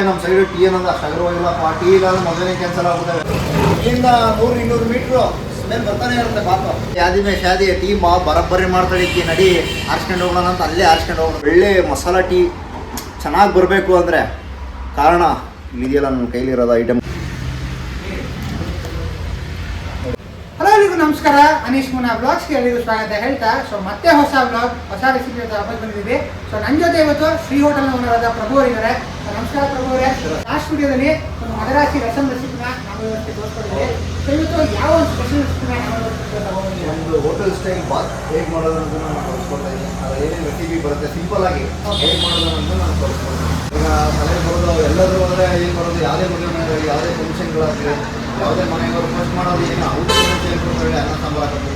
ನಮ್ಮ side tea ಅನ್ನೋದು ಅಷ್ಟು ಅಗರವಾಗಿಲ್ಲಪ್ಪ. ಟೀ ಇಲ್ಲಾಂದ್ರೆ ಮೊದಲನೇ ಕ್ಯಾನ್ಸಲ್ ಆಗ್ಬಿಡ್ತವೆ. ಇಲ್ಲಿಂದ 100-200 ಮೀಟ್ರು ಸ್ಮೆಲ್ ಬರ್ತಾನೆ ಇರುತ್ತೆ ಬಾತು. ಶಾದಿ ಮೇ ಶಾದಿ ಟೀ ಬರಬ್ಬರಿ ಮಾಡ್ತಾಳೆ ಇಕ್ಕಿ ನಡಿ ಆರಿಸ್ಕೊಂಡು ಹೋಗೋಣ ಅಂತ ಅಲ್ಲೇ ಆರಿಸ್ಕೊಂಡು ಹೋಗೋಣ. ಒಳ್ಳೆ ಮಸಾಲ ಟೀ ಚೆನ್ನಾಗಿ ಬರಬೇಕು ಅಂದರೆ ಕಾರಣ ಇಲ್ಲಿದೆಯಲ್ಲ ನನ್ನ ಕೈಲಿರೋದು ಐಟಮ್. ಹಲೋ ಎಲ್ರಿಗೂ ನಮಸ್ಕಾರ. ಅನೀಶ್ ಮುನಾ ಬ್ಲಾಗ್ಸ್ಗೆ ಎಲ್ಲರಿಗೂ ಸ್ವಾಗತ ಹೇಳ್ತಾ ಮತ್ತೆ ಹೊಸ ಬ್ಲಾಗ್ ಹೊಸ ರೆಸಿಪಿ ಜೊತೆ ವಾಪಸ್ ಬಂದಿದ್ದೀವಿ. ನನ್ನ ಜೊತೆ ಇವತ್ತು ಶ್ರೀ ಹೋಟೆಲ್ನ ಓನರಾದ ಪ್ರಭು ಅವರಿದ್ದಾರೆ. ನಮಸ್ಕಾರ ಪ್ರಭು ಅವರೇ. ಲಾಸ್ಟ್ ವಿಡಿಯೋದಲ್ಲಿ ಒಂದು ಮದರಾಸಿ ರಸಂ ರೆಸಿಪಿನ ನಾವು ತೋರಿಸ್ಕೊಂಡಿದ್ದೀವಿ. ಇವತ್ತು ಯಾವ ಒಂದು ಸ್ಪೆಷಲ್ ರೆಸಿಪಿನ ಒಂದು ಹೋಟೆಲ್ ಸ್ಟೈಲ್ ಬಾತ್ ಹೇಗೆ ಮಾಡೋದು ಅಂತ ನಾನು ತೋರಿಸ್ಕೊಡ್ತಾ ಇದ್ದೀನಿ. ಅದು ಏನೇನು ರೆಸಿಪಿ ಬರುತ್ತೆ ಸಿಂಪಲ್ ಆಗಿ ಹೇಗೆ ಮಾಡೋದು ಅಂತ ನಾನು ತೋರಿಸ್ಕೊಡ್ತೀನಿ. ಈಗ ತಲೆ ಬರೋದು ಎಲ್ಲರೂ ಅಂದರೆ ಏನು ಬರೋದು, ಯಾವುದೇ ಮದುವೆ ಯಾವುದೇ ಫಂಕ್ಷನ್ಗಳಾಗಲಿ ಯಾವುದೇ ಮನೆಯವರು ಫಸ್ಟ್ ಮಾಡೋದು ಏನು ಔಟ್ ಹೇಳ್ಕೊಡ್ತಾರೆ. ಅನ್ನ ಸಾಂಬಾರು ಹಾಕೋದು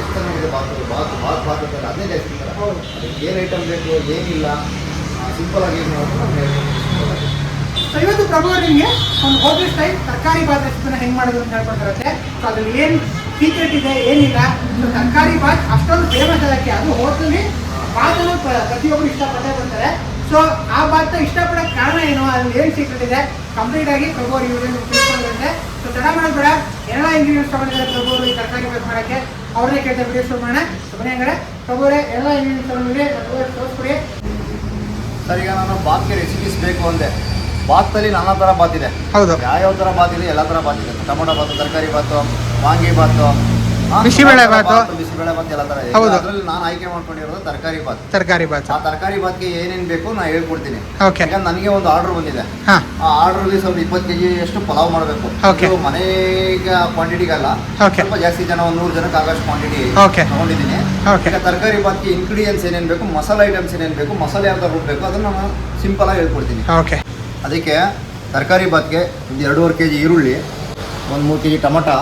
ಎಷ್ಟು ಚೆನ್ನಾಗಿದೆ ಬಾತ್ ಅಂತಾರೆ. ಅದನ್ನೇ ಜಾಸ್ತಿ ಅದಕ್ಕೆ ಏನು ಐಟಮ್ ಬೇಕು ಏನಿಲ್ಲ ಸಿಂಪಲ್ ಆಗಿ ಏನು ಮಾಡೋದು. ಇವತ್ತು ಪ್ರಭು ನಿಮಗೆ ಒಂದು ಹೋಟೆಲ್ ಸ್ಟೈಲ್ ತರಕಾರಿ ಬಾತ್ ರೆಸಿಪಿನ ಹೆಂಗೆ ಮಾಡೋದು ಅಂತ ಹೇಳ್ಕೊಡ್ತಿರುತ್ತೆ. ಸೊ ಅದ್ರಲ್ಲಿ ಏನು ಸೀಕ್ರೆಟ್ ಇದೆ ಏನಿಲ್ಲ. ತರಕಾರಿ ಬಾತ್ ಅಷ್ಟೊಂದು ಫೇಮಸ್ ಅದಕ್ಕೆ, ಅದು ಹೋಟೆಲ್ಗೆ ಬಾತನ್ನು ಪ್ರತಿಯೊಬ್ಬರು ಇಷ್ಟಪಟ್ಟೇ ಬರ್ತಾರೆ. ಸೊ ಆ ಬಾತ್ನ ಇಷ್ಟಪಡೋಕ್ಕೆ ಕಾರಣ ಏನು, ಅದ್ರಲ್ಲಿ ಏನು ಸೀಕ್ರೆಟ್ ಇದೆ ಕಂಪ್ಲೀಟ್ ಆಗಿ ಪ್ರಭು ಅವರು ಇವ್ರಿಗೆ ತಿಳ್ಕೊಂಡಿರುತ್ತೆ. ಸೊ ತಡ ಮಾಡೋದು ಎಲ್ಲ ಇಂಗ್ರೀಡಿಯೆಂಟ್ಸ್ ತಗೊಂಡಿದ್ದಾರೆ ಪ್ರಭು ಅವರು ಈ ತರಕಾರಿ ಬಾತ್ ಮಾಡೋಕ್ಕೆ. ಅವ್ರನ್ನೇ ಕೇಳ್ತಾ ವಿಡಿಯೋ ಶುರು ಮಾಡೋಣ. ಬನ್ನಿ ಹಂಗಾರೆ ಪ್ರಭು ಅವರೇ ಎಲ್ಲ ಇಂಗ್ರೀಡಿಯೆಂಟ್ಸ್ ತಗೊಂಡಿದೆ ತೋರಿಸ್ಕೊಡಿ. ಸರ್, ಈಗ ನಾನು ಬಾತ್ಗೆ ರೆಸಿಪೀಸ್ ಬೇಕು ಅಂದೆ. ಬಾತಲ್ಲಿ ನಾನಾ ಥರ ಬಾತ್ ಇದೆ. ಹೌದು, ಯಾವ ಥರ ಬಾತ್ ಇದೆ ಎಲ್ಲ ಥರ ಬಾತ್ ಇದೆ. ಟೊಮೊಟೊ ಬಾತು, ತರಕಾರಿ ಬಾತು, ವಾಂಗಿ ಬಾತು, ಬಿಸಿಬೇಳೆ ಬಾತು ಎಲ್ಲ ಥರ ಇದೆ. ಅದರಲ್ಲಿ ನಾನು ಆಯ್ಕೆ ಮಾಡ್ಕೊಂಡಿರೋದು ತರಕಾರಿ ಬಾತ್. ಆ ತರಕಾರಿ ಬಾತ್ಗೆ ಏನೇನು ಬೇಕು ನಾನು ಹೇಳ್ಕೊಡ್ತೀನಿ. ಯಾಕಂದ್ರೆ ನನಗೆ ಒಂದು ಆರ್ಡರ್ ಬಂದಿದೆ. ಆ ಆರ್ಡ್ರಲ್ಲಿ ಸ್ವಲ್ಪ 20 kg ಅಷ್ಟು ಪಲಾವ್ ಮಾಡಬೇಕು. ಮನೆಗೆ ಕ್ವಾಂಟಿಟಿಗಲ್ಲ, ಸ್ವಲ್ಪ ಜಾಸ್ತಿ ಜನ ಒಂದು 100 ಜನಕ್ಕೆ ಆಗಷ್ಟು ಕ್ವಾಂಟಿಟಿ ತಗೊಂಡಿದ್ದೀನಿ. ಈಗ ತರಕಾರಿ ಬಾತ್ಗೆ ಇಂಗ್ರೀಡಿಯೆಂಟ್ಸ್ ಏನೇನು ಬೇಕು, ಮಸಾಲೆ ಐಟಮ್ಸ್ ಏನೇನು ಬೇಕು, ಮಸಾಲೆ ಯಾವ ಥರ ರುಬ್ಬೇಕು ಅದನ್ನು ನಾನು ಸಿಂಪಲ್ ಆಗಿ ಹೇಳ್ಕೊಡ್ತೀನಿ. ಅದಕ್ಕೆ ತರಕಾರಿ ಬಾತ್ಗೆ 2.5 kg ಈರುಳ್ಳಿ, ಒಂದು 3 kg ಟೊಮೊಟೊ,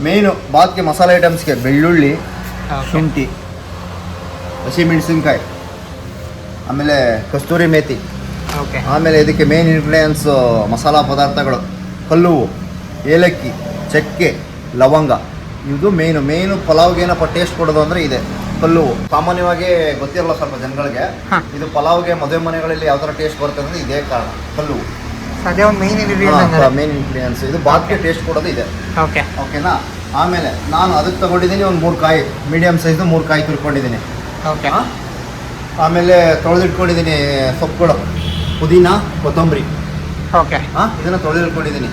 ಮೇಯ್ನು ಬಾತ್ಗೆ ಮಸಾಲೆ ಐಟಮ್ಸ್ಗೆ ಬೆಳ್ಳುಳ್ಳಿ, ಶುಂಠಿ, ಹಸಿಮೆಣಸಿನ್ಕಾಯಿ, ಆಮೇಲೆ ಕಸ್ತೂರಿ ಮೇಥಿ, ಆಮೇಲೆ ಇದಕ್ಕೆ ಮೇನ್ ಇಂಗ್ರೀಡಿಯೆಂಟ್ಸ್ ಮಸಾಲ ಪದಾರ್ಥಗಳು ಕಲ್ಲುವು, ಏಲಕ್ಕಿ, ಚಕ್ಕೆ, ಲವಂಗ. ಇದು ಮೇಯ್ನು ಪಲಾವ್ಗೆ ಏನಪ್ಪ ಟೇಸ್ಟ್ ಕೊಡೋದು ಅಂದರೆ ಇದೆ ಕಲ್ಲುವು. ಸಾಮಾನ್ಯವಾಗಿ ಗೊತ್ತಿರಲ್ಲ ಸ್ವಲ್ಪ ಜನಗಳಿಗೆ. ಇದು ಪಲಾವ್ಗೆ ಮದುವೆ ಮನೆಗಳಲ್ಲಿ ಯಾವ ಥರ ಟೇಸ್ಟ್ ಬರುತ್ತೆ ಅಂದರೆ ಇದೇ ಕಾರಣ, ಕಲ್ಲುವು ಮೇನ್ ಇಂಗ್ರೀಡಿಯೆಂಟ್ಸ್. ಇದು ಬಾತ್ಗೆ ಟೇಸ್ಟ್ ಕೊಡೋದು ಇದೆ. ಓಕೆನಾ. ಆಮೇಲೆ ನಾನು ಅದಕ್ಕೆ ತಗೊಂಡಿದ್ದೀನಿ ಒಂದು 3 ಕಾಯಿ, ಮೀಡಿಯಮ್ ಸೈಜ್ 3 ಕಾಯಿ ತುರ್ಕೊಂಡಿದ್ದೀನಿ. ಆಮೇಲೆ ತೊಳೆದಿಟ್ಕೊಂಡಿದ್ದೀನಿ ಸೊಪ್ಪುಗಳು, ಪುದೀನ, ಕೊತ್ತಂಬರಿ. ಇದನ್ನು ತೊಳೆದಿಟ್ಕೊಂಡಿದ್ದೀನಿ.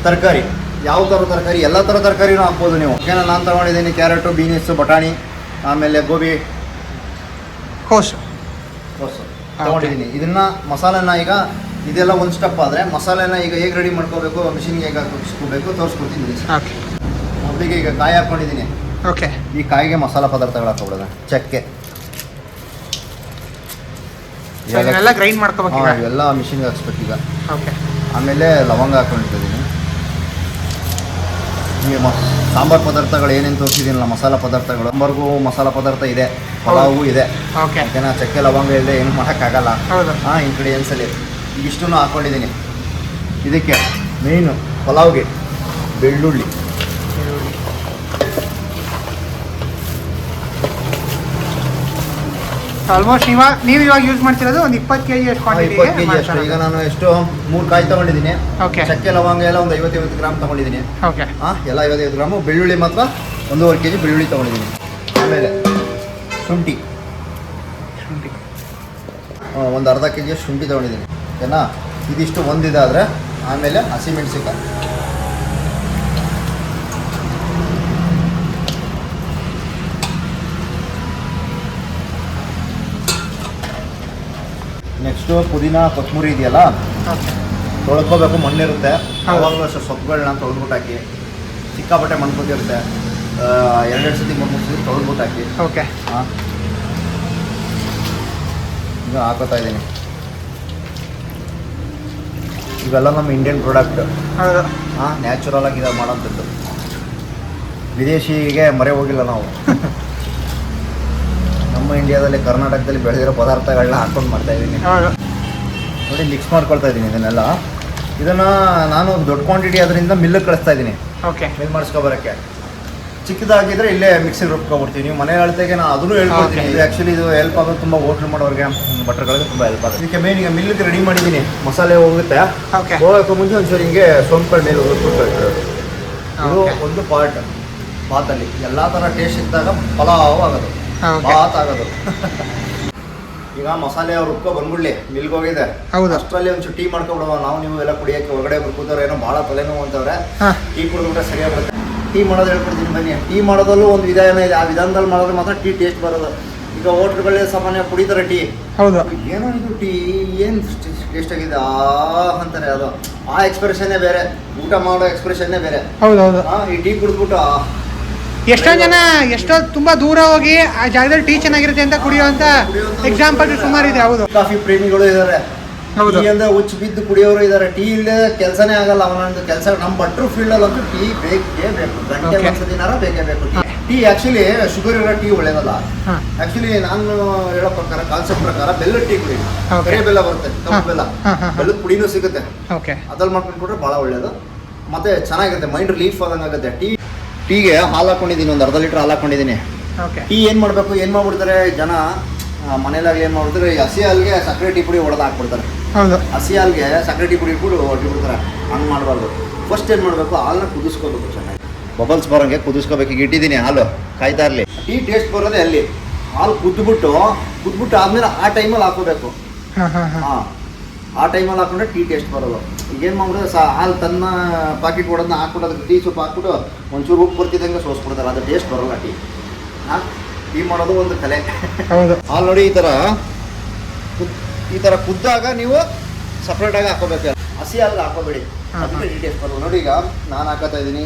ತರಕಾರಿ ಯಾವ ಥರ ತರಕಾರಿ, ಎಲ್ಲ ಥರ ತರಕಾರಿನೂ ಹಾಕ್ಬೋದು ನೀವು. ಓಕೆನಾ. ನಾನು ತಗೊಂಡಿದ್ದೀನಿ ಕ್ಯಾರೆಟು, ಬೀನ್ಸು, ಬಟಾಣಿ, ಆಮೇಲೆ ಗೋಬಿ, ಕೋಸು ತಗೊಂಡಿದ್ದೀನಿ. ಇದನ್ನು ಮಸಾಲೆನ ಈಗ ಇದೆಲ್ಲ ಒಂದು ಸ್ಟೆಪ್ ಆದರೆ ಮಸಾಲೆನ ಈಗ ಹೇಗೆ ರೆಡಿ ಮಾಡ್ಕೋಬೇಕು, ಮಿಷಿನ್ಗೆ ಹೇಗೆ ಹಾಕಿಸ್ಕೋಬೇಕು ತೋರಿಸ್ಕೊಡ್ತೀನಿ. ಮೊದಲಿಗೆ ಈಗ ಕಾಯಿ ಹಾಕ್ಕೊಂಡಿದ್ದೀನಿ. ಈ ಕಾಯಿಗೆ ಮಸಾಲ ಪದಾರ್ಥಗಳು ಹಾಕ್ಕೊಬಿಡೋದು. ಚಕ್ಕೆ ಗ್ರೈಂಡ್ ಮಾಡ್ಕೋಬೇಕು, ಇವೆಲ್ಲ ಮಿಷಿನ್ಗೆ ಹಾಕ್ಸ್ಬೇಕು ಈಗ. ಆಮೇಲೆ ಲವಂಗ ಹಾಕ್ಕೊಂಡಿದ್ದೀನಿ. ಈಗ ಸಾಂಬಾರು ಪದಾರ್ಥಗಳು ಏನೇನು ತೋರಿಸಿದ್ದೀನಲ್ಲ ಮಸಾಲ ಪದಾರ್ಥಗಳು, ಸಾಂಬಾರ್ಗೂ ಮಸಾಲ ಪದಾರ್ಥ ಇದೆ, ಪಲಾವು ಇದೆ. ಓಕೆನಾ. ಚಕ್ಕೆ ಲವಂಗ ಇಲ್ಲದೆ ಏನು ಮಾಡೋಕ್ಕಾಗಲ್ಲ ಇಂಗ್ರೀಡಿಯೆಂಟ್ಸಲ್ಲಿ. ಇಷ್ಟೂ ಹಾಕ್ಕೊಂಡಿದ್ದೀನಿ. ಇದಕ್ಕೆ ಮೇಯ್ನು ಪಲಾವ್ಗೆ ಬೆಳ್ಳುಳ್ಳಿ, ಆಲ್ಮೋಸ್ಟ್ ನೀವು ಇವಾಗ ಯೂಸ್ ಮಾಡ್ತಿರೋದು ಒಂದು 20 kg ಅಷ್ಟು. ಈಗ ನಾನು ಎಷ್ಟು 3 ಕಾಯಿ ತಗೊಂಡಿದ್ದೀನಿ. ಚಕ್ಕೆ ಲವಂಗ ಎಲ್ಲ ಒಂದು 50 ಗ್ರಾಮ್ ತಗೊಂಡಿದ್ದೀನಿ. ಎಲ್ಲ 50 ಗ್ರಾಮು. ಬೆಳ್ಳುಳ್ಳಿ ಮಾತ್ರ 1.5 kg ಬೆಳ್ಳುಳ್ಳಿ ತಗೊಂಡಿದ್ದೀನಿ. ಆಮೇಲೆ ಶುಂಠಿ ಒಂದು ಅರ್ಧ kg ಶುಂಠಿ ತಗೊಂಡಿದ್ದೀನಿ. ಓಕೆನಾ. ಇದಿಷ್ಟು ಒಂದಿದಾದರೆ ಆಮೇಲೆ ಹಸಿಮೆಣಸಿನ್ಕಾಯಿ, ನೆಕ್ಸ್ಟು ಪುದೀನ, ಕೊತ್ತಂಬರಿ ಇದೆಯಲ್ಲ ತೊಳ್ಕೊಬೇಕು, ಮಣ್ಣಿರುತ್ತೆ. ಅವಾಗಲೂ ಅಷ್ಟು ಸೊಪ್ಪುಗಳನ್ನ ತೊಳೆದ್ಬಿಟ್ಟು ಹಾಕಿ. ಸಿಕ್ಕಾಪಟ್ಟೆ ಮಣ್ಣು ಬಂದಿರುತ್ತೆ, 2 ಸತಿ 3 ಸತಿ ತೊಳೆದ್ಬಿಟ್ಟು ಹಾಕಿ. ಈಗ ಹಾಕೋತಾ ಇದ್ದೀನಿ. ಇವೆಲ್ಲ ನಮ್ಮ ಇಂಡಿಯನ್ ಪ್ರಾಡಕ್ಟ್. ನ್ಯಾಚುರಲ್ ಆಗಿ ಇದು ಮಾಡೋಂಥದ್ದು. ವಿದೇಶಿಗೆ ಮೊರೆ ಹೋಗಿಲ್ಲ ನಾವು. ನಮ್ಮ ಇಂಡಿಯಾದಲ್ಲಿ ಕರ್ನಾಟಕದಲ್ಲಿ ಬೆಳೆದಿರೋ ಪದಾರ್ಥಗಳನ್ನ ಹಾಕೊಂಡು ಮಾಡ್ತಾಯಿದ್ದೀನಿ ನೋಡಿ. ಮಿಕ್ಸ್ ಮಾಡ್ಕೊಳ್ತಾ ಇದ್ದೀನಿ ಇದನ್ನೆಲ್ಲ. ಇದನ್ನು ನಾನು ದೊಡ್ಡ ಕ್ವಾಂಟಿಟಿ ಅದರಿಂದ ಮಿಲ್ಲಿಗೆ ಕಳಿಸ್ತಾ ಇದ್ದೀನಿ, ಮಿಲ್ ಮಾಡಿಸ್ಕೊಬರೋಕ್ಕೆ. ಚಿಕ್ಕದಾಗಿದ್ರೆ ಇಲ್ಲೇ ಮಿಕ್ಸಿಗೆ ರುಬ್ಕೊಬಿಡ್ತೀವಿ. ನೀವು ಮನೆ ಅಳತೆಗೆ ನಾನು ಅದನ್ನು ಹೇಳ್ಕೊಡ್ತೀನಿ. ಇದು ಆ್ಯಕ್ಚುಲಿ ಇದು ಹೆಲ್ಪ್ ಆಗೋದು ತುಂಬ ಹೋಟ್ಲ್ ಮಾಡೋರಿಗೆ ಬಟ್ರ್ಗಳಿಗೆ ತುಂಬ ಹೆಲ್ಪ್ ಆಗುತ್ತೆ. ಇದಕ್ಕೆ ಮೇನ್ ಈಗ ಮಿಲ್ಗೆ ರೆಡಿ ಮಾಡಿದ್ದೀನಿ. ಮಸಾಲೆ ಹೋಗುತ್ತೆ, ಹೋಗೋಕ್ಕೂ ಮುಂಚೆ ಒಂಚೂರು ಹಿಂಗೆ ಸೋಂಪು ಮೇಲೆ ಹುರ್ಬಿಟ್ಟು ಇದು ಒಂದು ಪಾರ್ಟ್ ಬಾತಲ್ಲಿ ಎಲ್ಲ ಥರ ಟೇಸ್ಟ್ ಇದ್ದಾಗ ಪಲಾವ್ ಆಗೋದು, ಬಾತ್ ಆಗೋದು. ಈಗ ಮಸಾಲೆ ಅವ್ರು ರುಬ್ಕೊ ಬಂದ್ಬಿಡ್ಲಿ, ಮಿಲ್ಗೆ ಹೋಗಿದೆ, ಅಷ್ಟರಲ್ಲಿ ಒಂಚೂರು ಟೀ ಮಾಡ್ಕೊಬಿಡುವ. ನಾವು ನೀವು ಎಲ್ಲ ಕುಡಿಯೋಕ್ಕೆ ಹೊರಗಡೆ ಕೂತವ್ರು ಏನೋ ಭಾಳ ತಲೆನೋವು ಅಂತವ್ರೆ, ಟೀ ಕುಡಿದ್ಬಿಟ್ರೆ ಸರಿಯಾಗ್ಬಿಡುತ್ತೆ. ಟೀ ಮಾಡೋದು ಹೇಳ್ಕೊಡ್ತೀನಿ ಬನ್ನಿ. ಟೀ ಮಾಡೋದಲ್ಲೂ ಒಂದು ವಿಧಾನ ಇದೆ, ಆ ವಿಧಾನದಲ್ಲಿ ಮಾಡಿದ್ರೆ ಮಾತ್ರ ಟೀ ಟೇಸ್ಟ್ ಬರೋದು. ಈಗ ಹೋಟ್ಲ್ಗಳಲ್ಲಿ ಸಾಮಾನ್ಯ ಕುಡಿತಾರೆ ಟೀ, ಹೌದು, ಏನೋ ಇದು ಟೀ ಏನು ಟೇಸ್ಟ್ ಆಗಿದೆ ಅಂತಾರೆ. ಅದು ಆ ಎಕ್ಸ್ಪ್ರೆಷನ್ನೇ ಬೇರೆ, ಊಟ ಮಾಡೋ ಎಕ್ಸ್ಪ್ರೆಷನ್ನೇ ಬೇರೆ. ಹೌದೌದು. ಈ ಟೀ ಕುಡಿದ್ಬಿಟ್ಟು ಎಷ್ಟೋ ಜನ ತುಂಬಾ ದೂರ ಹೋಗಿ ಆ ಜಾಗದಲ್ಲಿ ಟೀ ಚೆನ್ನಾಗಿರುತ್ತೆ ಅಂತ ಕುಡಿಯುವಂತ ಎಕ್ಸಾಂಪಲ್ ಸುಮಾರು ಇದೆ. ಹೌದು, ಕಾಫಿ ಪ್ರೇಮಿಗಳು ಇದ್ದಾರೆ, ಟೀ ಅಂದ್ರೆ ಹುಚ್ಚು ಬಿದ್ದು ಕುಡಿಯೋರು ಇದ್ದಾರೆ. ಟೀ ಇಲ್ಲದೆ ಕೆಲಸನೇ ಆಗಲ್ಲ ಅವನೊಂದು ಕೆಲಸ. ನಮ್ಮ ಭಟ್ರು ಫೀಲ್ಡ್ ಅಲ್ಲಂತೂ ಟೀ ಬೇಕೇ ಬೇಕು, ಗಂಟೆ ಒಂದ್ಸತಿನಾರ ಬೇಕೇ ಬೇಕು. ಟೀ ಆಕ್ಚುಲಿ ಶುಗರ್ ಇರೋ ಟೀ ಒಳ್ಳೇದಲ್ಲ. ಆಕ್ಚುಲಿ ನಾನು ಹೇಳೋ ಪ್ರಕಾರ, ಕಾನ್ಸೆಪ್ಟ್ ಪ್ರಕಾರ ಬೆಲ್ಲದ ಟೀ ಕುಡಿ. ಕರೆ ಬೆಲ್ಲ ಬರುತ್ತೆ, ಕಪ್ಪು ಬೆಲ್ಲ, ಬೆಲ್ಲದ ಪುಡಿನೂ ಸಿಗುತ್ತೆ, ಅದ್ರಲ್ಲಿ ಮಾಡ್ಕೊಂಡು ಕೊಟ್ರೆ ಭಾಳ ಒಳ್ಳೇದು. ಮತ್ತೆ ಚೆನ್ನಾಗಿರುತ್ತೆ, ಮೈಂಡ್ ರಿಲೀಫ್ ಆದಂಗೆ ಆಗುತ್ತೆ. ಟೀಗೆ ಹಾಲು ಹಾಕೊಂಡಿದ್ದೀನಿ, ಒಂದು ಅರ್ಧ ಲೀಟ್ರ್ ಹಾಲು ಹಾಕೊಂಡಿದ್ದೀನಿ. ಟೀ ಏನು ಮಾಡಬೇಕು, ಏನು ಮಾಡ್ಬಿಡ್ತಾರೆ ಜನ ಮನೇಲಾಗಲಿ, ಏನು ಮಾಡ್ಬಿಡ್ತಾರೆ, ಹಸಿ ಹಾಲಿಗೆ ಸಕ್ಕರೆ ಟೀ ಪುಡಿ ಹೊಡೆದು ಹಾಕ್ಬಿಡ್ತಾರೆ. ಹಸಿ ಹಾಲಿಗೆ ಸಕ್ಕರೆ ಟೀ ಪುಡಿ ಇಟ್ಬಿಟ್ಟು ಹೊಟ್ಟಿಬಿಡ್ತಾರೆ. ಹಂಗೆ ಮಾಡಬಾರ್ದು. ಫಸ್ಟ್ ಏನು ಮಾಡಬೇಕು, ಹಾಲನ್ನ ಕುದಿಸ್ಕೋಬೇಕು, ಚೆನ್ನಾಗಿ ಬಬಲ್ಸ್ ಬರೋಂಗೆ ಕುದಿಸ್ಕೋಬೇಕು. ಈಗ ಇಟ್ಟಿದ್ದೀನಿ ಹಾಲು ಕಾಯ್ತಾ ಇರಲಿ. ಟೀ ಟೇಸ್ಟ್ ಬರೋದೇ ಅಲ್ಲಿ. ಹಾಲು ಕುದ್ಬಿಟ್ಟು ಆದಮೇಲೆ ಆ ಟೈಮಲ್ಲಿ ಹಾಕೋಬೇಕು. ಹಾಂ, ಆ ಟೈಮಲ್ಲಿ ಹಾಕೊಂಡ್ರೆ ಟೀ ಟೇಸ್ಟ್ ಬರೋದು. ಈಗೇನು ಮಾಡ್ಬಿಟ್ಟು ಹಾಲು ತನ್ನ ಪಾಕೆಟ್ ಹೊಡೋದನ್ನ ಹಾಕ್ಬಿಟ್ಟು ಅದಕ್ಕೆ ಟೀ ಸೊಪ್ಪು ಹಾಕ್ಬಿಟ್ಟು ಒಂಚೂರು ಉಪ್ಪು ಬರ್ತಿದ್ದಂಗೆ ಸೋಸ್ಬಿಡ್ತಾರೆ, ಅದು ಟೇಸ್ಟ್ ಬರೋಲ್ಲ ಟೀ. ಹಾಂ, ಟೀ ಮಾಡೋದು ಒಂದು ಕಲೆ. ಹಾಲು ನೋಡಿ ಈ ಥರ ಕುದ್ದಾಗ ನೀವು ಸಪ್ರೇಟಾಗಿ ಹಾಕೋಬೇಕು, ಹಸಿ ಹಾಲು ಹಾಕೋಬೇಡಿ, ಅದಕ್ಕೆ ಟೀ ಟೇಸ್ಟ್ ಬರೋದು. ನೋಡಿ ಈಗ ನಾನು ಹಾಕೋತಾ ಇದ್ದೀನಿ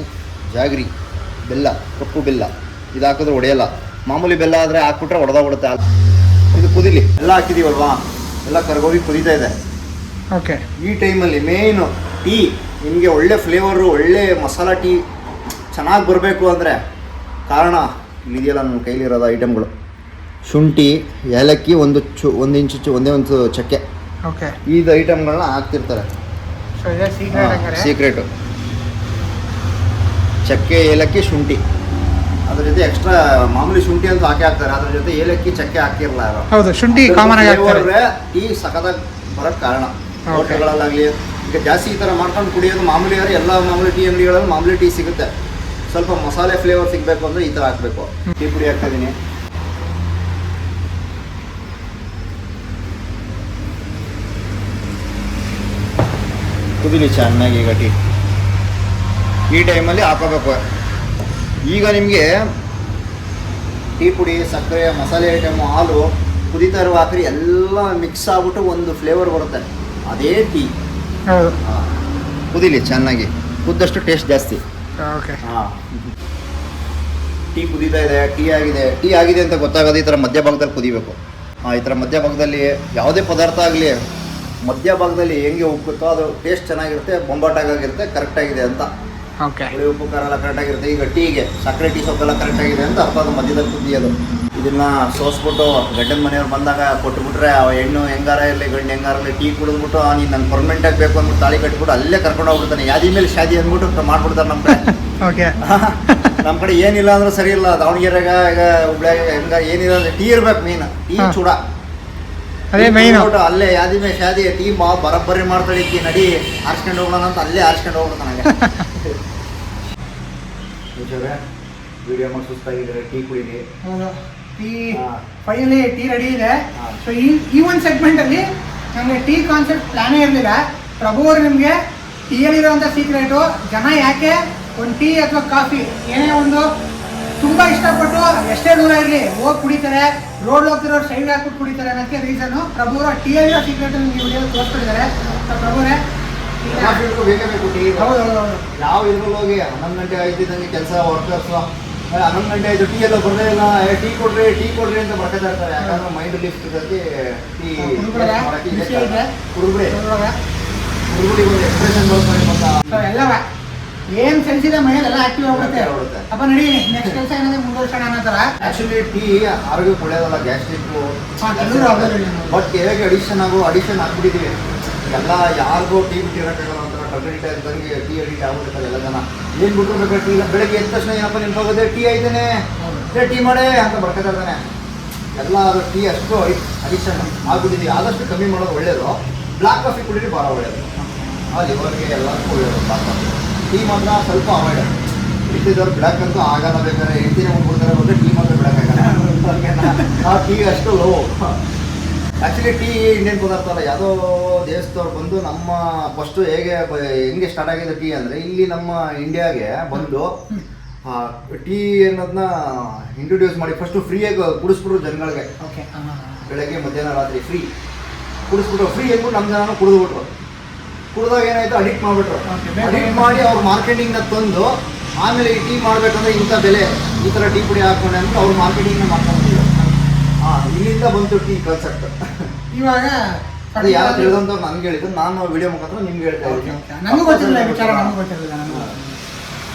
ಜಾಗ್ರಿ ಬೆಲ್ಲ, ಕಪ್ಪು ಬೆಲ್ಲ. ಇದು ಹಾಕಿದ್ರೆ ಹೊಡೆಯಲ್ಲ. ಮಾಮೂಲಿ ಬೆಲ್ಲ ಆದರೆ ಹಾಕ್ಬಿಟ್ರೆ ಹೊಡೆದೋಗ್ಬಿಡುತ್ತೆ ಹಾಲು. ಇದು ಕುದಿಲಿ, ಎಲ್ಲ ಹಾಕಿದ್ದೀವಲ್ವಾ, ಎಲ್ಲ ಕರ್ಗೋಗಿ ಕುದೀತಾ ಇದೆ. ಓಕೆ, ಈ ಟೈಮಲ್ಲಿ ಮೇಯ್ನು ಟೀ ನಿಮಗೆ ಒಳ್ಳೆ ಫ್ಲೇವರು, ಒಳ್ಳೆ ಮಸಾಲ ಟೀ ಚೆನ್ನಾಗಿ ಬರಬೇಕು ಅಂದರೆ ಕಾರಣ ಇಲ್ಲಿದೆಯಲ್ಲ ನನ್ನ ಕೈಲಿರೋದು ಐಟಮ್ಗಳು. ಶುಂಠಿ, ಏಲಕ್ಕಿ, ಒಂದು ಇಂಚು ಒಂದೇ ಒಂದು ಚಕ್ಕೆ. ಓಕೆ, ಇದು ಐಟಮ್ಗಳನ್ನ ಹಾಕ್ತಿರ್ತಾರೆ. ಸೀಕ್ರೆಟು ಚಕ್ಕೆ, ಏಲಕ್ಕಿ, ಶುಂಠಿ. ಅದ್ರ ಜೊತೆ ಎಕ್ಸ್ಟ್ರಾ ಮಾಮೂಲಿ ಶುಂಠಿ ಅಂತ ಹಾಕ್ತಾರೆ, ಅದ್ರ ಜೊತೆ ಏಲಕ್ಕಿ, ಚಕ್ಕೆ ಹಾಕಿರಲ್ಲ ಯಾರು. ಹೌದು, ಶುಂಠಿ ಕಾಮನ್ ಆಗಿ ಟೀ ಸಖತ್ತಾಗಿ ಬರೋಕ್ಕೆ ಕಾರಣ. ಹೋಟೆಲ್ಗಳಲ್ಲಾಗಲಿ ಈಗ ಜಾಸ್ತಿ ಈ ಥರ ಮಾಡ್ಕೊಂಡು ಕುಡಿಯೋದು ಮಾಮೂಲಿ. ಎಲ್ಲ ಮಾಮೂಲಿ ಟೀ ಅಂಗಡಿಗಳಲ್ಲಿ ಮಾಮೂಲಿ ಟೀ ಸಿಗುತ್ತೆ. ಸ್ವಲ್ಪ ಮಸಾಲೆ ಫ್ಲೇವರ್ ಸಿಗಬೇಕು ಅಂದರೆ ಈ ಥರ ಹಾಕಬೇಕು. ಟೀ ಪುಡಿ ಹಾಕ್ತಾಯಿದ್ದೀನಿ. ಕುದಿಲಿ ಚೆನ್ನಾಗಿ. ಈಗ ಟೀ ಈ ಟೈಮಲ್ಲಿ ಹಾಕೋಬೇಕು. ಈಗ ನಿಮಗೆ ಟೀ ಪುಡಿ, ಸಕ್ಕರೆ, ಮಸಾಲೆ ಐಟಮು, ಹಾಲು ಕುದೀತಾ ಇರುವ ಹಾಕ್ರಿ, ಎಲ್ಲ ಮಿಕ್ಸ್ ಆಗ್ಬಿಟ್ಟು ಒಂದು ಫ್ಲೇವರ್ ಬರುತ್ತೆ, ಅದೇ ಟೀ. ಕುದಿಲಿ ಚೆನ್ನಾಗಿ, ಕುದ್ದಷ್ಟು ಟೇಸ್ಟ್ ಜಾಸ್ತಿ. ಹಾಂ, ಟೀ ಕುದೀತಾ ಇದೆ, ಟೀ ಆಗಿದೆ ಅಂತ ಗೊತ್ತಾಗೋದು ಈ ಥರ ಮಧ್ಯಭಾಗದಲ್ಲಿ ಕುದಿಬೇಕು. ಈ ಥರ ಮಧ್ಯಭಾಗದಲ್ಲಿ ಯಾವುದೇ ಪದಾರ್ಥ ಆಗಲಿ ಮಧ್ಯಭಾಗದಲ್ಲಿ ಹೆಂಗೆ ಉಪ್ಪುತ್ತೋ ಅದು ಟೇಸ್ಟ್ ಚೆನ್ನಾಗಿರುತ್ತೆ, ಬೊಂಬಾಟಾಗಿರುತ್ತೆ, ಕರೆಕ್ಟಾಗಿದೆ ಅಂತ. ಹುಳಿ ಉಪ್ಪು ಖಾರ ಎಲ್ಲ ಕರೆಕ್ಟಾಗಿರುತ್ತೆ. ಈಗ ಟೀಗೆ ಸಕ್ಕರೆ ಟೀ ಸೊಪ್ಪೆಲ್ಲ ಕರೆಕ್ಟಾಗಿದೆ ಅಂತ ಅರ್ಥ. ಅದು ಮಧ್ಯದಲ್ಲಿ ಕುದಿಯೋದು. ಇದನ್ನು ಸೋಸ್ಬಿಟ್ಟು ಗಂಡನ ಮನೆಯವ್ರು ಬಂದಾಗ ಕೊಟ್ಟುಬಿಟ್ರೆ, ಹೆಣ್ಣು ಹೆಂಗಾರ ಇರಲಿ ಗಂಡು ಹೆಂಗಾರ ಇರಲಿ, ಟೀ ಕುಡಿದ್ಬಿಟ್ಟು ನೀನು ನಂಗೆ ಪರ್ಮನೆಂಟಾಗಿ ಬೇಕು ಅಂದ್ಬಿಟ್ಟು ತಾಳಿ ಕಟ್ಬಿಟ್ಟು ಅಲ್ಲೇ ಕರ್ಕೊಂಡು ಹೋಗ್ಬಿಡ್ತಾನೆ. ಯಾದಿ ಮೇಲೆ ಶಾದಿ ಅಂದ್ಬಿಟ್ಟು ಮಾಡ್ಬಿಡ್ತಾರೆ ನಮ್ಮ ಕಡೆ. ನಮ್ಮ ಕಡೆ ಏನಿಲ್ಲ ಅಂದ್ರೆ ಸರಿ ಇಲ್ಲ. ದಾವಣಗೆರೆಗ ಈಗ ಹುಬ್ಳ್ಯಾಗ ಹೆಂಗ ಏನಿಲ್ಲ ಅಂದರೆ ಟೀ ಇರ್ಬೇಕು ಮೇನ್. ಟೀ ಚೂಡ ಅದೇ ಮೈನ್. ಅಲ್ಲೇ ಯಾದಿ ಮೇಲೆ ಶಾದಿ, ಟೀ ಬರಬ್ಬರಿ ಮಾಡ್ತಾಳೆ, ಟೀ ನಡಿ ಆರಿಸ್ಕೊಂಡು ಹೋಗೋಣ ಅಂತ ಅಲ್ಲೇ ಆರಿಸ್ಕೊಂಡು ಹೋಗ್ಬಿಡ್ತಾನೆ. ವಿಡಿಯೋ ಮಾಡಿ ಸುಸ್ತಾಗಿದ್ದಾರೆ, ಟೀ ಕುಡೀರಿ. ಟೀ ಫೈನಲಿ ಟೀ ರೆಡಿ ಇದೆ. ಸೊ ಈ ಒಂದು ಸೆಗ್ಮೆಂಟಲ್ಲಿ ನಮಗೆ ಟೀ ಕಾನ್ಸೆಪ್ಟ್ ಪ್ಲಾನೇ ಇರಲಿಲ್ಲ. ಪ್ರಭು ಅವರು ನಿಮಗೆ ಟೀಯಲ್ಲಿರೋಂಥ ಸೀಕ್ರೆಟು, ಜನ ಯಾಕೆ ಒಂದು ಟೀ ಅಥವಾ ಕಾಫಿ ಏನೇ ಒಂದು ತುಂಬ ಇಷ್ಟಪಟ್ಟು ಎಷ್ಟೇ ದೂರ ಇರಲಿ ಹೋಗಿ ಕುಡಿತಾರೆ, ರೋಡ್ ಹೋಗ್ತಿರೋರು ಸೈಡ್ ಹಾಕ್ಬಿಟ್ಟು ಕುಡಿತಾರೆ ಅನ್ನೋಕ್ಕೆ ರೀಸನ್ನು ಪ್ರಭು ಅವರು ಟೀಯಲ್ಲಿರೋ ಸೀಕ್ರೆಟ್ ನಿಮಗೆ ವಿಡಿಯೋ ತೋರಿಸ್ಬಿಟ್ಟಿದ್ದಾರೆ. ಸೊ ಪ್ರಭುರೇ ಬೇಕೇ ಬೇಕು ಟೀ. ಹೌದು, ಯಾವ ಇದ್ರಲ್ಲಿ ಹೋಗಿ 11 ಗಂಟೆ ಆಯ್ತಿದ್ದಂಗೆ ಕೆಲಸ ವರ್ಕರ್ಸು 11 ಗಂಟೆ ಆಯಿತು, ಟೀ ಎಲ್ಲ ಬರಲೇ ಇಲ್ಲ, ಟೀ ಕೊಡ್ರಿ ಅಂತ ಬರ್ತಾ ಇರ್ತಾರೆ. ಯಾಕಂದ್ರೆ ಮೈಂಡ್ ರಿಲೀಫ್ ಸಿಗೋಕ್ಕೆ ಟೀ ಕುಡುಬಿಡಿ ಒಂದು ಎಕ್ಸ್ಪ್ರೆಷನ್ ಬರುತ್ತೆ. ಎಲ್ಲ ಏನು ಸೆನ್ಸಿದೆ ಮೈಂಡ್ ಎಲ್ಲ ಆಕ್ಟಿವ್ ಆಗ್ಬಿಡುತ್ತೆ. ಅಪ್ಪ ನಡಿ ನೆಕ್ಸ್ಟ್ ಕೆಲಸ ಏನಾದ್ರೆ ಮುಂದುವರ್ಸೋಣ ಅನ್ನೋ ಥರ. ಆ್ಯಕ್ಚುಲಿ ಟೀ ಆರೋಗ್ಯಕ್ಕೆ ಒಳ್ಳೆಯದಲ್ಲ, ಗ್ಯಾಸ್ಟ್ರಿಕ್ಕು, ಬಟ್ ಹೇಗೆ ಅಡಿಷನ್ ಆಗ್ಬಿಟ್ಟಿದ್ದೀವಿ. ಎಲ್ಲ ಯಾರಿಗೂ ಟೀ ಬಿಟ್ಟಿರೋಕ್ಕಾಗಲ್ಲ, ಒಂಥರ ಅಡಿಕ್ಟ್ ಆಗಿದ್ದಂಗೆ ಟೀ ಅಡಿಕ್ಟ್ ಆಗ್ಬಿಟ್ಟಿರ್ತಾರೆ ಎಲ್ಲ ಜನ. ಏನು ಬಿಟ್ಟಿರ್ಬೇಕು ಟೀ, ಬೆಳಗ್ಗೆ ಎದ್ದ ತಕ್ಷಣ ಏನಪ್ಪ ನೆನಪಾಗೋದೆ ಟೀ ಐತೇನೆ, ಟೀ ಮಾಡೇ ಅಂತ ಬರ್ಕೊತಾ ಇರ್ತಾನೆ. ಎಲ್ಲ ಅದು ಟೀ ಅಷ್ಟು ಅಡಿಕ್ಷನ್ ಆಗ್ಬಿಟ್ಟಿದ್ದೀವಿ. ಆದಷ್ಟು ಕಮ್ಮಿ ಮಾಡೋದು ಒಳ್ಳೆಯದು. ಬ್ಲ್ಯಾಕ್ ಕಾಫಿ ಕುಡೀರಿ ಭಾಳ ಒಳ್ಳೆಯದು, ಆ ಲಿವರ್ಗೆ ಎಲ್ಲದಕ್ಕೂ ಒಳ್ಳೆಯದು ಬ್ಲ್ಯಾಕ್ ಕಾಫಿ. ಟೀ ಮಾತ್ರ ಸ್ವಲ್ಪ ಅವಾಯ್ಡ್. ಇಟ್ಟಿದ್ದವ್ರು ಬ್ಲ್ಯಾಕ್ ಅಂತೂ ಆಗಲ್ಲ, ಬೇಕಾದ್ರೆ ಹೆಂಡ್ತಿನೇ ಹೋಗ್ಬಿಡ್ತಾರೆ ಬಂದರೆ ಟೀ ಮಾತ್ರ ಬ್ಲ್ಯಾಕ್ ಆಗಲ್ಲ. ಆ ಟೀ ಅಷ್ಟು ಲೋ. ಆ್ಯಕ್ಚುಲಿ ಟೀ ಇಂಡಿಯನ್ ಪದಾರ್ಥ ಅಲ್ಲ, ಯಾವುದೋ ದೇಶದವ್ರು ಬಂದು ನಮ್ಮ ಫಸ್ಟು ಹೆಂಗೆ ಸ್ಟಾರ್ಟ್ ಆಗಿದೆ ಟೀ ಅಂದರೆ, ಇಲ್ಲಿ ನಮ್ಮ ಇಂಡಿಯಾಗೆ ಬಂದು ಟೀ ಅನ್ನೋದನ್ನ ಇಂಟ್ರೊಡ್ಯೂಸ್ ಮಾಡಿ ಫಸ್ಟು ಫ್ರೀಯಾಗಿ ಕುಡಿಸ್ಬಿಟ್ರು ಜನಗಳಿಗೆ. ಬೆಳಗ್ಗೆ ಮಧ್ಯಾಹ್ನ ರಾತ್ರಿ ಫ್ರೀ ಕುಡಿಸ್ಬಿಟ್ರು. ಫ್ರೀ ಅಂದ್ಬಿಟ್ಟು ನಮ್ಮ ಜನನೂ ಕುಡಿದ್ಬಿಟ್ರು. ಕುಡಿದಾಗ ಏನಾಯಿತು, ಅಡಿಕ್ಟ್ ಮಾಡಿಬಿಟ್ರು. ಅಡಿಕ್ಟ್ ಮಾಡಿ ಅವ್ರು ಮಾರ್ಕೆಟಿಂಗ್ನ ತಂದು ಆಮೇಲೆ ಈ ಟೀ ಮಾಡಬೇಕಂದ್ರೆ ಇಂಥ ಬೆಲೆ, ಈ ಥರ ಟೀ ಪುಡಿ ಹಾಕ್ಕೊಂಡೆ ಅಂತ ಅವ್ರು ಮಾರ್ಕೆಟಿಂಗ್ನ ಮಾಡ್ಕೊಂಡಿದ್ರು. ಇಲ್ಲಿಂದ ಬಂತು ಟೀ ಕಾನ್ಸೆಪ್ಟ್. ಇವಾಗ ಅದು ಯಾರು ತಿಳಿದಂಥವ್ರು ನನಗೆ ಹೇಳಿದ್ದು, ನಾನು ವಿಡಿಯೋ ಮುಖಾಂತರ ನಿಮ್ಗೆ ಹೇಳ್ತಾ ಇದ್ದೀನಿ. ನನಗೂ ಗೊತ್ತಿರಲಿಲ್ಲ ವಿಚಾರ, ನನಗೂ ಗೊತ್ತಿರಲಿಲ್ಲ.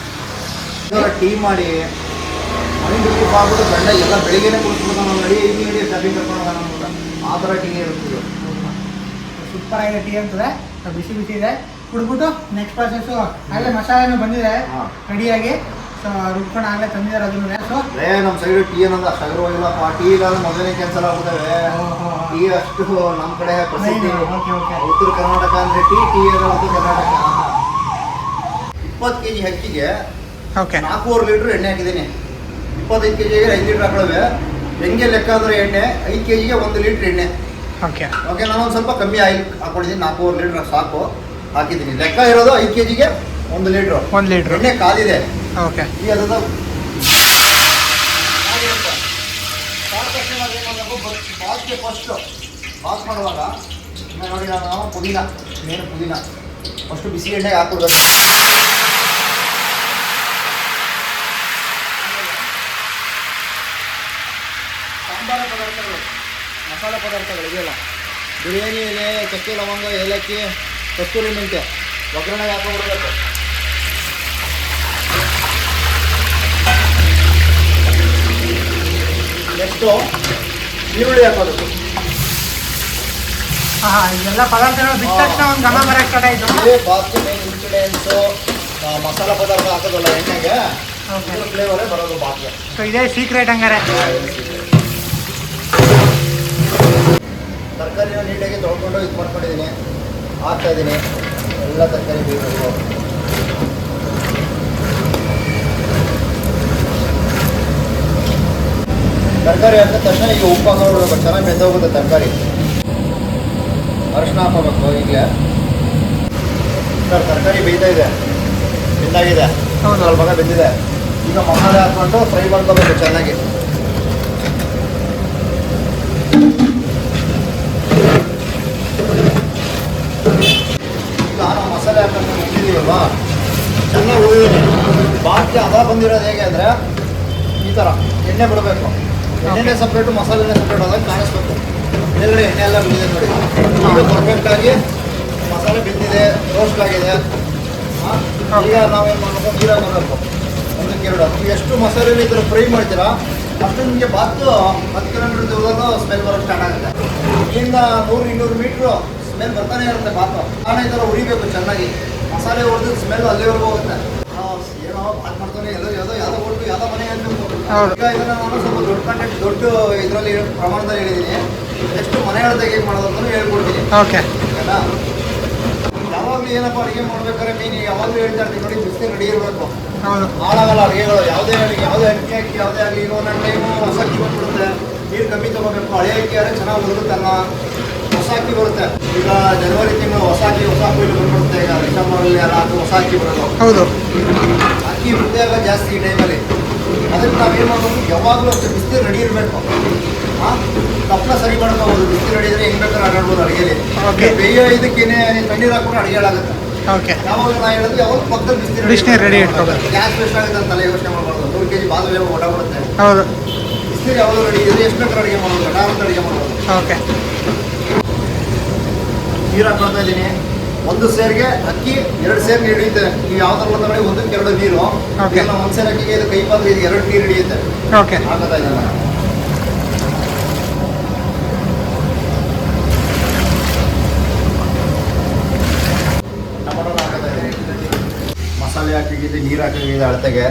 ಟೀ ಮಾಡಿ ಮನೆ ಬಿಟ್ಟು ಆಗ್ಬಿಟ್ಟು ಗಂಡ ಎಲ್ಲ ಬೆಳಿಗ್ಗೆನೇ ಕುಡಿಸ್ಬಿಟ್ಟು ನಾವು ನಡಿ ಶಾಪಿಂಗ್ ಕರ್ಕೊಂಡು ಹೋಗೋಣ, ಆ ಥರ ಟೀ ಇರುತ್ತದೆ. ಸೂಪರ್ ಆಗಿದೆ ಟೀ ಅಂತದೆ, ಬಿಸಿ ಬಿಸಿ ಇದೆ. ಕುಡ್ಬಿಟ್ಟು ನೆಕ್ಸ್ಟ್ ಪ್ರಾಸೆಸ್ಸು ಆಗಲೇ ಮಸಾಲೆನೂ ಬಂದಿದೆ ರೆಡಿಯಾಗಿ. ಸೊ ರುಬ್ಕೊಂಡು ಆಗಲೇ ತಂದಿದ್ದಾರೆ ಅದನ್ನು. ಸೊ ನಮ್ಮ ಸೈಡು ಟೀ ಅನ್ನೋದು ಅಷ್ಟು ಅಗರವಾಗಿಲ್ಲಪ್ಪ. ಟೀ ಇಲ್ಲಾಂದ್ರೆ ಮೊದಲನೇ ಕ್ಯಾನ್ಸಲ್ ಆಗ್ಬಿಟ್ಟವೆ. ಟೀ ಅಷ್ಟು ನಮ್ಮ ಕಡೆ ಪ್ರಸಿದ್ಧಿ. ಉತ್ತರ ಕರ್ನಾಟಕ ಅಂದರೆ ಟೀ ಉತ್ತರ ಕರ್ನಾಟಕ. 20 kg ಅಕ್ಕಿಗೆ 4.5 ಲೀಟ್ರ್ ಎಣ್ಣೆ ಹಾಕಿದ್ದೀನಿ. 25 kgಗೆ 5 ಲೀಟ್ರ್ ಹಾಕೊಳ್ಳುವೆ. ಹೆಂಗೆ ಲೆಕ್ಕ ಅಂದರೆ ಎಣ್ಣೆ 5 kgಗೆ 1 ಲೀಟ್ರ್ ಎಣ್ಣೆ. ಓಕೆ, ನಾನೊಂದು ಸ್ವಲ್ಪ ಕಮ್ಮಿ ಆಯಿಲ್ ಹಾಕೊಂಡಿದ್ದೀನಿ. 4.5 ಲೀಟ್ರ್ ಸಾಕು ಹಾಕಿದ್ದೀನಿ. ಲೆಕ್ಕ ಇರೋದು 5 kgಗೆ 1 ಲೀಟ್ರ್ ಎಣ್ಣೆ ಕಾದಿದೆ. ಓಕೆ, ಈ ಅದದ ಬಾಸ್ಗೆ ಫಸ್ಟು ಬಾಸ್ ಮಾಡುವಾಗ ನೋಡಿ, ನಾನು ಪುದೀನ ಫಸ್ಟು ಬಿಸಿ ಎಣ್ಣೆಗೆ ಹಾಕ್ಬಿಡ್ಬೇಕು. ಸಾಂಬಾರ ಪದಾರ್ಥಗಳು, ಮಸಾಲೆ ಪದಾರ್ಥಗಳು ಇದೆಯಲ್ಲ, ಬಿರಿಯಾನಿ ಎಲೆ, ಚಕ್ಕೆ, ಲವಂಗ, ಏಲಕ್ಕಿ, ಕಸ್ತೂರಿ ಮೆಂತ್ಯ ಒಗ್ಗರಣೆಗೆ ಹಾಕೊಂಡ್ಬಿಡ್ಬೇಕು. ನೆಕ್ಸ್ಟು ಈರುಳ್ಳಿ ಹಾಕೋದು. ಇದೆಲ್ಲ ಪದಾರ್ಥಗಳು ಬಿಟ್ಟ ತಕ್ಷಣ ಒಂದು ಘಮ ಬರೋಕ್ಕೆ ಸ್ಟಾರ್ಟ್ ಆಯಿತು. ಇದೇ ಬಾಸ್ಗೆ ಮೇನ್ ಇನ್ಗ್ರೀಡಿಯೆಂಟ್ಸು. ಮಸಾಲ ಪದಾರ್ಥ ಹಾಕೋದಲ್ಲ ಎಣ್ಣೆಗೆ, ಫ್ಲೇವರೇ ಬರೋದು ಬಾಸ್ಗೆ. ಸೊ ಇದೇ ಸೀಕ್ರೆಟ್ ಹಂಗಾರೆ. ತರಕಾರಿನ ನೀಟಾಗಿ ತೊಳ್ಕೊಂಡು ಇದು ಮಾಡ್ಕೊಂಡಿದ್ದೀನಿ, ಹಾಕ್ತಾಯಿದ್ದೀನಿ. ಎಲ್ಲ ತರಕಾರಿ ಬೇಕು. ತರಕಾರಿ ಹಾಕಿದ ತಕ್ಷಣ ಈಗ ಉಪ್ಪು ಹಾಕೋಬೇಕು, ಚೆನ್ನಾಗಿ ಬೆಂದೋಗುತ್ತೆ ತರಕಾರಿ. ಅರಿಶಿನ ಹಾಕೋಬೇಕು. ಈಗಲೇ ಸರ್ ತರಕಾರಿ ಬೆಂದಾಗಿದೆ, ಸ್ವಲ್ಪ ಬೆಂದಿದೆ. ಈಗ ಮಸಾಲೆ ಹಾಕ್ಕೊಂಡು ಫ್ರೈ ಮಾಡ್ಕೋಬೇಕು ಚೆನ್ನಾಗಿ. ಈಗ ನಾವು ಮಸಾಲೆ ಹಾಕೊಂಡು ಇಟ್ಟಿದ್ದೀವಲ್ವಾ, ಚೆನ್ನಾಗಿ ಉಳಿದಿದೆ. ಬಾಕಿ ಅದ ಬಂದಿರೋದು ಹೇಗೆ ಅಂದರೆ ಈ ಥರ ಎಣ್ಣೆ ಬಿಡಬೇಕು. ಎಣ್ಣೆನೇ ಸಪ್ರೇಟು, ಮಸಾಲೆನೇ ಸಪ್ರೇಟ್ ಆದಾಗ ಕಾಣಿಸ್ಬೇಕು. ಮೇಲ್ಗಡೆ ಎಣ್ಣೆ ಎಲ್ಲ ಬಿದ್ದಿದೆ ನೋಡಿ. ಈಗ ಪರ್ಫೆಕ್ಟಾಗಿ ಮಸಾಲೆ ಬಿದ್ದಿದೆ, ರೋಸ್ಟ್ ಆಗಿದೆ. ಈಗ ನಾವೇನು ಮಾಡಬೇಕು, ನೀರು ಹಾಕೋಬೇಕು 1-2. ನೀವು ಎಷ್ಟು ಮಸಾಲೆನ ಈ ಥರ ಫ್ರೈ ಮಾಡ್ತೀರಾ ಅಷ್ಟು ನಿಮಗೆ ಬಾತು 10 ಕಿಲೋಮೀಟ್ರ್ ದೂರದಲ್ಲೂ ಸ್ಮೆಲ್ ಬರೋಕ್ಕೆ ಸ್ಟಾರ್ಟ್ ಆಗುತ್ತೆ. ಇಲ್ಲಿಂದ 100-200 ಮೀಟ್ರು ಸ್ಮೆಲ್ ಬರ್ತಾನೆ ಇರುತ್ತೆ ಬಾತು. ನಾನು ಈ ಥರ ಉರಿಬೇಕು ಚೆನ್ನಾಗಿ. ಮಸಾಲೆ ಹೊಡೆದು ಸ್ಮೆಲ್ ಅಲ್ಲಿವರೆಗೂ ಹೋಗುತ್ತೆ. ಏನೋ ಬಾತ್ ಮಾಡ್ತಾನೆ, ಯಾವುದೋ ಹೊಡೆದು ಯಾವುದೋ ಮನೆ ಹೇಳ್ಬೇಕು. ಈಗ ಇದನ್ನು ನಾನು ಸ್ವಲ್ಪ ದೊಡ್ಡ ಕಂಟೆಂಟ್, ದೊಡ್ಡ ಇದರಲ್ಲಿ ಪ್ರಮಾಣದಲ್ಲಿ ಹೇಳಿದ್ದೀನಿ. ಎಷ್ಟು ಮನೆ ಹೇಳ್ದಾಗ ಹೇಗೆ ಮಾಡೋದು ಅಂತಲೂ ಹೇಳ್ಕೊಡ್ತೀನಿ. ಓಕೆ, ಆಯ್ತಾ? ಯಾವಾಗಲೂ ಏನಪ್ಪ ಅಡುಗೆ ಮಾಡ್ಬೇಕಾದ್ರೆ ಮೀನು ಯಾವಾಗಲೂ ಹೇಳ್ತಾ ಇರ್ತೀನಿ ನೋಡಿ, ಬಿಸಿ ರೆಡಿ ಇರಬೇಕು. ಹಾಳಾಗಲ್ಲ ಅಡುಗೆಗಳು. ಯಾವುದೇ ಅಕ್ಕಿ ಹಾಕಿ ಯಾವುದೇ ಆಗಲಿ. ಈಗ ಒಂದೊಂದು ಟೈಮು ಹೊಸ ಅಕ್ಕಿ ಬಂದ್ಬಿಡುತ್ತೆ, ನೀರು ಕಮ್ಮಿ ತೊಗೋಬೇಕು. ಹಳೆ ಅಕ್ಕಿ ಆದರೆ ಚೆನ್ನಾಗಿ ಉದುರುತ್ತಲ್ಲ, ಹೊಸ ಅಕ್ಕಿ ಬರುತ್ತೆ. ಈಗ ಜನವರಿ ತಿಂಗಳು ಹೊಸ ಕೊಯ್ಲು ಬಂದ್ಬಿಡುತ್ತೆ. ಈಗ ಡಿಸೆಂಬರಲ್ಲಿ ಎಲ್ಲ ಅದು ಹೊಸ ಅಕ್ಕಿ ಬರೋದು. ಹೌದು, ಅಕ್ಕಿ ವೃದ್ಧಿ ಆಗೋದು ಜಾಸ್ತಿ ಈ ಟೈಮಲ್ಲಿ. ಅದಕ್ಕೆ ನಾವೇನು ಮಾಡಬೇಕು, ಯಾವಾಗಲೂ ಅಷ್ಟೇ ಬಿಸಿ ರೆಡಿ ಇರಬೇಕು. ತಪ್ಪನ ಸರಿ ಮಾಡ್ಕೋಬೋದು. ಬಿಸಿ ರೆಡಿ ಇದ್ರೆ ಹೆಂಗೆ ಬೇಕಾದ್ರೆ ಆಟಾಡ್ಬೋದು ಅಡುಗೆಲಿ. ಬೇಯ ಇದಕ್ಕೇನೆ ತಣ್ಣೀರು ಹಾಕೊಂಡು ಅಡುಗೆ ಆಗುತ್ತೆ. ಯಾವಾಗ ನಾ ಹೇಳೋದು, ಯಾವಾಗ ಪಕ್ಕದಲ್ಲಿ ಬಿಸಿ ರೆಡಿ ಇಟ್ಕೋಬೇಕು. ಗ್ಯಾಸ್ ವೇಸ್ಟ್ ಆಗುತ್ತೆ ಅಂತಲ್ಲ ಯೋಚನೆ ಮಾಡ್ಬಾರ್ದು. 100 kg ಬಾದು ಓಡಾಡುತ್ತೆ. ಹೌದು, ಬಿಸಿ ಯಾವಾಗ ರೆಡಿ ಇದ್ರೆ ಎಷ್ಟು ಬೇಕಾದ್ರೆ ಅಡುಗೆ ಮಾಡ್ಬೋದು, ಅಂತ ಅಡುಗೆ ಮಾಡ್ಬೋದು. ಓಕೆ, ನೀರು ಹಾಕೊಳ್ತಾ ಇದ್ದೀನಿ. 1 ಸೇರಿಗೆ ಅಕ್ಕಿ 2 ಸೇರು ನೀರು ಹಿಡಿಯುತ್ತೆ. ನೀವು ಯಾವ ಥರ ನೋಡಿ, 1-2 ನೀರು. 1 ಸೇರು ಅಕ್ಕಿಗೆ ಇದು ಕೈ ಪಾತ್ರೆ, ಇದು 2 ನೀರು ಹಿಡಿಯುತ್ತೆ. ಓಕೆ, ಹಾಕೋತಾ ಇದ್ದೀನಿ. ಟೊಮೊಟೊ ಹಾಕೋತಾ ಇದ್ದೀನಿ. ಮಸಾಲೆ ಹಾಕಿಗಿದೆ, ನೀರು ಹಾಕಿಗಿದೆ ಅಳತೆಗೆ.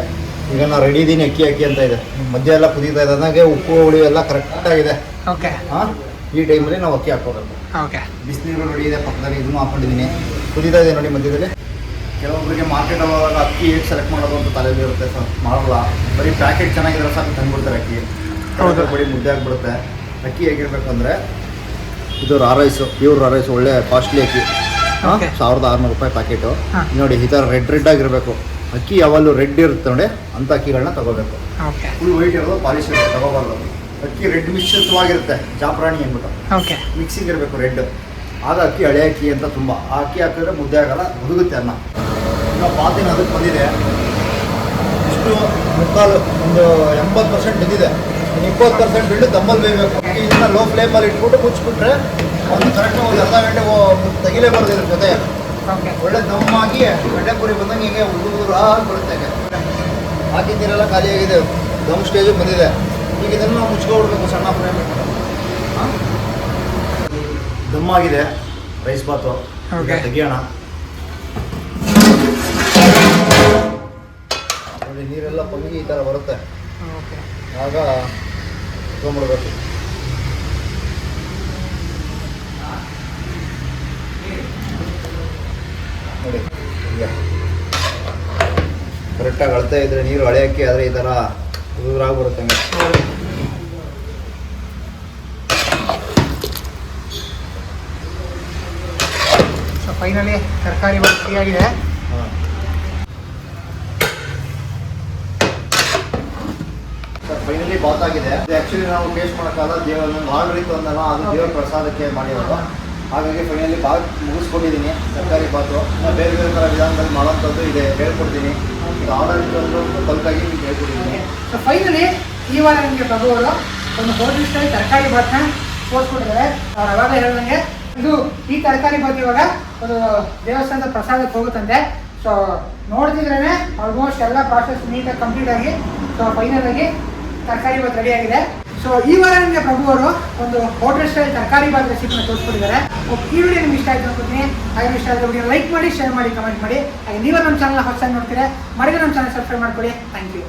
ಈಗ ನಾವು ರೆಡಿ ಇದ್ದೀನಿ, ಅಕ್ಕಿ ಅಂತ ಇದೆ. ಮಧ್ಯ ಎಲ್ಲ ಕುದೀತಾ ಇದೆ, ನನಗೆ ಉಪ್ಪು ಹುಳಿ ಎಲ್ಲ ಕರೆಕ್ಟಾಗಿದೆ. ಓಕೆ. ಹಾಂ, ಈ ಟೈಮಲ್ಲಿ ನಾವು ಅಕ್ಕಿ ಹಾಕ್ಕೋಬೇಕು. ಓಕೆ. ಬಿಸಿನೀರು ರೆಡಿ ಇದೆ ಪಕ್ಕದಲ್ಲಿ, ಇದನ್ನು ಹಾಕ್ಕೊಂಡಿದ್ದೀನಿ. ಕುದೀತಾ ಇದೆ ನೋಡಿ ಮಧ್ಯದಲ್ಲಿ. ಕೆಲವೊಬ್ಬರಿಗೆ ಮಾರ್ಕೆಟಲ್ಲಿ ಹೋದಾಗ ಅಕ್ಕಿ ಹೇಗೆ ಸೆಲೆಕ್ಟ್ ಮಾಡೋದು ಅಂತ ತಲೆಯಲ್ಲಿ ಇರುತ್ತೆ ಸರ್, ಮಾಡಲ್ಲ. ಬರೀ ಪ್ಯಾಕೆಟ್ ಚೆನ್ನಾಗಿದ್ರೆ ಸಾಕು ತಂದುಬಿಡ್ತಾರೆ ಅಕ್ಕಿ. ಹೌದು, ಬರೀ ಮುದ್ದೆ ಆಗಿಬಿಡುತ್ತೆ. ಅಕ್ಕಿ ಹೇಗಿರಬೇಕು ಅಂದರೆ, ಇದು ರಾ ರೈಸು, ಪ್ಯೂರ್ ರಾ ರೈಸ್, ಒಳ್ಳೆ ಕಾಸ್ಟ್ಲಿ ಅಕ್ಕಿ. 1600 ರೂಪಾಯಿ ಪ್ಯಾಕೆಟು. ನೋಡಿ ಈ ಥರ ರೆಡ್ ಆಗಿರಬೇಕು ಅಕ್ಕಿ. ಯಾವಾಗಲೂ ರೆಡ್ ಇರುತ್ತೆ ನೋಡಿ, ಅಂಥ ಅಕ್ಕಿಗಳನ್ನ ತಗೋಬೇಕು. ಫುಲ್ ವೈಟ್ ಇರೋದು, ಪಾಲಿಶ್ ಇರುತ್ತೆ, ತಗೋಬಾರ್ದು. ಅಕ್ಕಿ ರೆಡ್ ಮಿಶ್ರಿತವಾಗಿರುತ್ತೆ, ಜಾಫ್ರಾಣಿ ಅಂದ್ಬಿಟ್ಟು ಮಿಕ್ಸಿಂಗ್ ಇರಬೇಕು ರೆಡ್. ಆಗ ಅಕ್ಕಿ ಹಳೆ ಅಕ್ಕಿ ಅಂತ ತುಂಬ. ಆ ಅಕ್ಕಿ ಹಾಕಿದ್ರೆ ಮುದ್ದೆ ಆಗಲ್ಲ, ಹುದುಗುತ್ತೆ ಅನ್ನ. ಈಗ ಪಾತಿನ ಅದಕ್ಕೆ ಬಂದಿದೆ, ಇಷ್ಟು ಮುಕ್ಕಾಲು ಒಂದು 80% ಬಿದ್ದಿದೆ. 20% ಬಿಟ್ಟು ದಮ್ಮಲ್ಲಿ ಬೇಯಬೇಕು. ಇದನ್ನ ಲೋ ಫ್ಲೇಮಲ್ಲಿ ಇಟ್ಬಿಟ್ಟು ಮುಚ್ಚಿಬಿಟ್ರೆ ಒಂದು ಕರೆಕ್ಟ್ ಒಂದು ಅರ್ಧ ಗಂಟೆ ತೆಗಿಲೇ ಬರೋದಿಲ್ಲ ಜೊತೆ. ಒಳ್ಳೆ ದಮ್ಮಾಗಿ ಗಡ್ಡೆಪುರಿ ಬಂದಂಗೆ ಹೀಗೆ ಉದುರಾಗಿ ಬರುತ್ತೆ. ಹಾಕಿದ್ದೀರೆಲ್ಲ ಖಾಲಿಯಾಗಿದೆ, ದಮ್ ಸ್ಟೇಜಿಗೆ ಬಂದಿದೆ. ಈಗ ಇದನ್ನು ನಾವು ಮುಚ್ಕೊಬಿಡ್ಬೇಕು ಸಣ್ಣ ಫ್ಲೇಮ್. ದಮ್ಮಾಗಿದೆ ರೈಸ್ ಬಾತು. ತೆಗಿಯೋಣ. ನೀರೆಲ್ಲ ಪಂಗಿ ಈ ಥರ ಬರುತ್ತೆ, ಆಗ ತೊಗೊಂಡ್ಬಿಡ್ಬೇಕು. ನೋಡಿ ಈಗ ಕರೆಕ್ಟಾಗಿ ಅಳ್ತಾ ಇದ್ರೆ ನೀರು ಹಳೆ ಅಕ್ಕಿ ಆದರೆ ಈ ಥರ ಉದುರಾಗಿ ಬರುತ್ತೆ. ಸೊ ಫೈನಲಿ ತರಕಾರಿ ರೆಡಿಯಾಗಿದೆ. ಫೈನಲಿ ಬಾತ್ ಆಗಿದೆ. ಆ್ಯಕ್ಚುಲಿ ನಾವು ಟೇಸ್ಟ್ ಮಾಡೋಕ್ಕಾಗಲ್ಲ, ದೇವರ ಆರ್ಡರ್ ಇತ್ತು ಅಂದಲ್ಲ, ಅದು ದೇವರ ಪ್ರಸಾದಕ್ಕೆ ಮಾಡಿರೋದು. ಹಾಗಾಗಿ ಫೈನಲಿ ಬಾತ್ ಮುಗಿಸ್ಕೊಂಡಿದ್ದೀನಿ. ತರಕಾರಿ ಬಾತು ಬೇರೆ ಬೇರೆ ಥರ ವಿಧಾನದಲ್ಲಿ ಮಾಡೋಂಥದ್ದು ಇದೆ, ಹೇಳ್ಕೊಡ್ತೀನಿ. ಇದು ಆರ್ಡರ್ ಇತ್ತು ಅಂದರೂ ಬಲ್ಕಾಗಿ ನಿಮ್ಗೆ ಹೇಳ್ಕೊಡ್ತೀನಿ. ಸೊ ಫೈನಲಿ ಈ ವಾರ ನಿಮಗೆ ಪ್ರಭು ಅವರು ಒಂದು ಹೋಟೆಲ್ ಸ್ಟೈಲ್ ತರಕಾರಿ ಬಾತ್ನ ತೋರಿಸ್ಕೊಟ್ಟಿದ್ದಾರೆ. ಅವ್ರು ಅವಾಗ ಹೇಳ್ದಂಗೆ ಇದು ಈ ತರಕಾರಿ ಬಾತ್ ಇವಾಗ ಒಂದು ದೇವಸ್ಥಾನದ ಪ್ರಸಾದಕ್ಕೆ ಹೋಗುತ್ತಂತೆ. ಸೊ ನೋಡ್ತಿದ್ರೇ ಆಲ್ಮೋಸ್ಟ್ ಎಲ್ಲ ಪ್ರಾಸೆಸ್ ನೀಟಾಗಿ ಕಂಪ್ಲೀಟ್ ಆಗಿ ಸೊ ಫೈನಲ್ ಆಗಿ ತರಕಾರಿ ಬಾತ್ ರೆಡಿ ಆಗಿದೆ. ಸೊ ಈ ವಾರ ನಿಮಗೆ ಪ್ರಭು ಅವರು ಒಂದು ಹೋಟೆಲ್ ಸ್ಟೈಲ್ ತರಕಾರಿ ಬಾತ್ ರೆಸಿಪಿನ ತೋರಿಸ್ಕೊಟ್ಟಿದ್ದಾರೆ. ಈ ವಿಡಿಯೋ ನಿಮ್ಗೆ ಇಷ್ಟ ಆಯ್ತು ಅನ್ಕೋತೀನಿ. ಹಾಗೆ ಇಷ್ಟ ಆದ ವಿಡಿಯೋ ಲೈಕ್ ಮಾಡಿ, ಶೇರ್ ಮಾಡಿ, ಕಮೆಂಟ್ ಮಾಡಿ. ಹಾಗೆ ನೀವು ನಮ್ಮ ಚಾನಲ್ ಹೊಸದಾಗಿ ನೋಡ್ತೀರಾ, ಮಾಡಿದ್ರೆ ನಮ್ಮ ಚಾನಲ್ ಸಬ್ಸ್ಕ್ರೈಬ್ ಮಾಡ್ಕೊಳ್ಳಿ. Thank you.